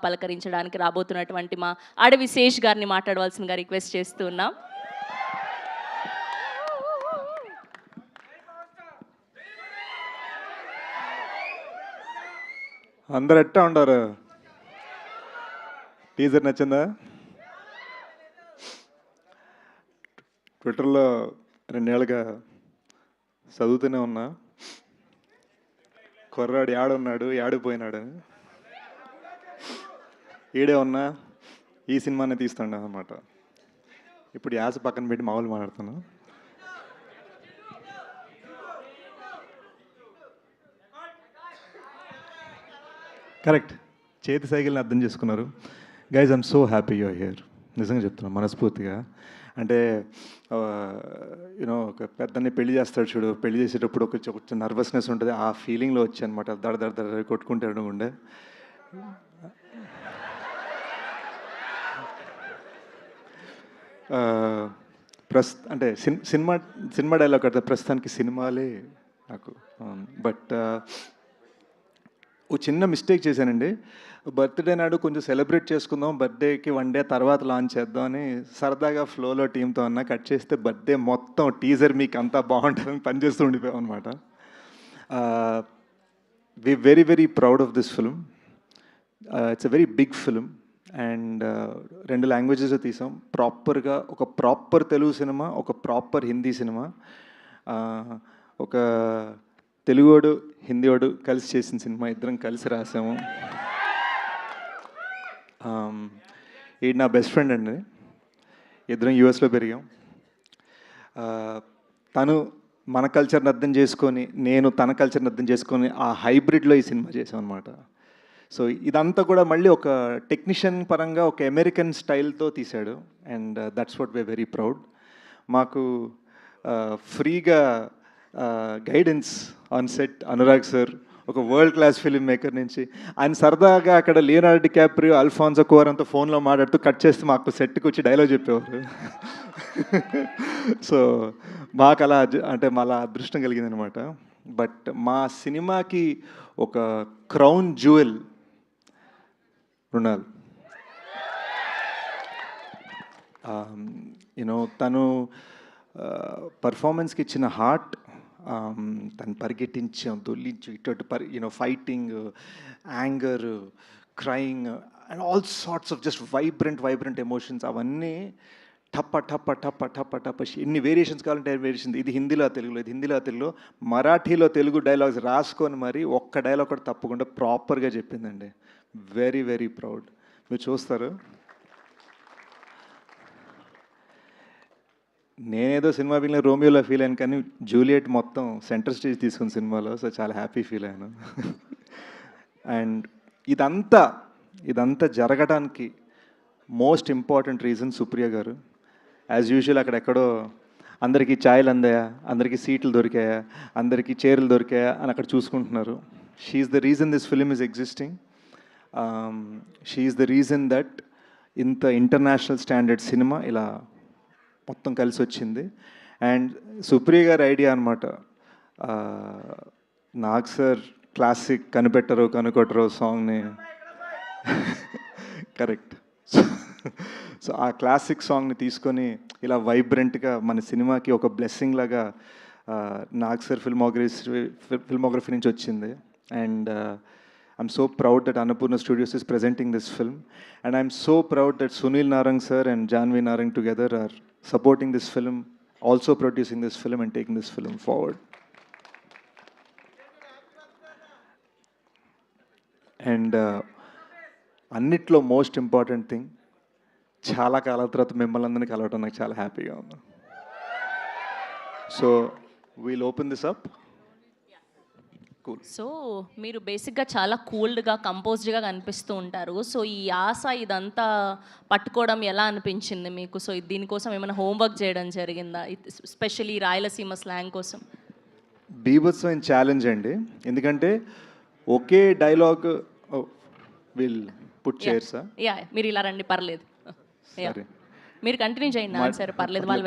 పలకరించడానికి రాబోతున్నటువంటి మా అడవి శేష్ గారిని మాట్లాడవలసిందిగా రిక్వెస్ట్ చేస్తూ ఉన్నాం. అందరు ఎట్టా ఉండారు? టీజర్ నచ్చిందా? ట్విట్టర్లో 2 ఏళ్ళుగా చదువుతూనే ఉన్నా, కుర్రాడు యాడున్నాడు, యాడిపోయినాడు. ఈడే ఉన్నా ఈ సినిమానే తీస్తుండ అనమాట. ఇప్పుడు యాస పక్కన పెట్టి మామూలు మాట్లాడుతాను. కరెక్ట్, చేతి సైకిల్ని అర్థం చేసుకున్నారు. Guys, I'm so happy you're here. నిజంగా చెప్తున్నాను మనస్ఫూర్తిగా. అంటే యూనో ఒక పెద్దని పెళ్లి చేస్తాడు చూడు, పెళ్లి చేసేటప్పుడు ఒక నర్వస్నెస్ ఉంటుంది, ఆ ఫీలింగ్లో వచ్చి అనమాట. దడ దడ దడ కొట్టుకుంటాడు ఉండే. అంటే సినిమా డైలాగ్ కడితే ప్రస్తుతానికి సినిమాలే నాకు. బట్ ఓ చిన్న మిస్టేక్ చేశానండి. బర్త్డే నాడు కొంచెం సెలబ్రేట్ చేసుకుందాం, బర్త్డేకి 1 డే తర్వాత లాంచ్ చేద్దాం అని సరదాగా ఫ్లోలో టీంతో అన్న కట్ చేస్తే బర్త్డే మొత్తం టీజర్ మీకు అంతా బాగుంటుందని పనిచేస్తూ ఉండిపోయాం అనమాట. We very very proud of this film. It's a very big film and 2 languages తీసాం. ప్రాపర్గా ఒక ప్రాపర్ తెలుగు సినిమా, ఒక ప్రాపర్ హిందీ సినిమా. ఒక తెలుగువాడు హిందీవాడు కలిసి చేసిన సినిమా, ఇద్దరం కలిసి రాసాము. ఈడు నా బెస్ట్ ఫ్రెండ్ అండి, ఇద్దరం యూఎస్లో పెరిగాం. తను మన కల్చర్ని అర్థం చేసుకొని, నేను తన కల్చర్ని అర్థం చేసుకొని ఆ హైబ్రిడ్లో ఈ సినిమా చేసాం అనమాట. సో ఇదంతా కూడా మళ్ళీ ఒక టెక్నీషియన్ పరంగా ఒక అమెరికన్ స్టైల్తో తీశాడు and that's what we are very proud. మాకు ఫ్రీగా guidance on set Anurag sir, ఒక వరల్డ్ క్లాస్ ఫిల్మ్ మేకర్ నుంచి. ఆయన సరదాగా అక్కడ లియోనార్డో డికాప్రియో, అల్ఫాన్సో కుఆరోన్ అంతా ఫోన్లో మాట్లాడుతూ కట్ చేస్తే మాకు సెట్కి వచ్చి డైలాగ్ చెప్పేవారు. సో మాకు అలా అంటే అలా అదృష్టం కలిగిందనమాట. బట్ మా సినిమాకి ఒక క్రౌన్ జ్యువెల్ మృణాల్. యూనో తను పర్ఫార్మెన్స్కి ఇచ్చిన హార్ట్, తను పరిగెట్టించాం, దొల్లించు ఇటు you know fighting, anger, crying and all sorts of just vibrant emotions. అవన్నీ టప్ప టప్ప టప్ప టప్ప టప్ప ఎన్ని వేరియేషన్స్ కావాలంటే వేరియేషన్. ఇది హిందీలో తెలుగులో, ఇది హిందీలో తెలుగులో, మరాఠీలో తెలుగు డైలాగ్స్ రాసుకొని మరి ఒక్క డైలాగ్ కూడా తప్పకుండా ప్రాపర్గా చెప్పిందండి. Very very proud. మీరు చూస్తారు. నేనేదో సినిమా ఫీల్ రోమియోలో ఫీల్ అయ్యాను, కానీ జూలియట్ మొత్తం సెంటర్ స్టేజ్ తీసుకున్న సినిమాలో. సో చాలా హ్యాపీ ఫీల్ అయ్యాను. అండ్ ఇదంతా జరగడానికి మోస్ట్ ఇంపార్టెంట్ రీజన్ సుప్రియ గారు. యాజ్ యూజువల్ అక్కడెక్కడో అందరికీ ఛాయలు అందాయా, అందరికీ సీట్లు దొరికాయా, అందరికీ చీరలు దొరికాయా అని అక్కడ చూసుకుంటున్నారు. She is the reason this film is existing. She is the reason that ఇంత ఇంటర్నేషనల్ స్టాండర్డ్ సినిమా ఇలా మొత్తం కలిసి వచ్చింది. అండ్ సుప్రియ గారి ఐడియా అనమాట. నాగ్ సార్ క్లాసిక్ కనిపెట్టరు కనుకొట్టరు సాంగ్ని కరెక్ట్. సో ఆ క్లాసిక్ సాంగ్ని తీసుకొని ఇలా వైబ్రెంట్గా మన సినిమాకి ఒక బ్లెస్సింగ్ లాగా నాగ్ సార్ ఫిల్మోగ్రఫీ నుంచి వచ్చింది. And I'm so proud that Annapurna Studios is presenting this film, and I'm so proud that Sunil Narang sir and Janvi Narang together are supporting this film, also producing this film and taking this film forward. And అన్నిట్లో most important thing, చాలా కాలం తర్వాత మిమ్మల్ని అందరినీ కలవటం నాకు చాలా హ్యాపీగా ఉంది. So we'll open this up. So మీరు బేసిక్గా చాలా కూల్డ్గా కంపోజ్డ్గా కనిపిస్తూ ఉంటారు. సో ఈ ఆశ ఇదంతా పట్టుకోవడం ఎలా అనిపించింది మీకు? సో దీనికోసం ఏమైనా హోంవర్క్ చేయడం జరిగిందా, స్పెషల్లీ రాయలసీమ స్లాంగ్ కోసం? బీభత్సమైన ఛాలెంజ్ అండి, ఎందుకంటే ఒకే డైలాగ్ విల్ పుట్ చైర్సా. యా, మీరు ఇలా రండి, పర్లేదు. మీరు కంటిన్యూ చేయండి ఆన్సర్, పర్లేదు. వాళ్ళు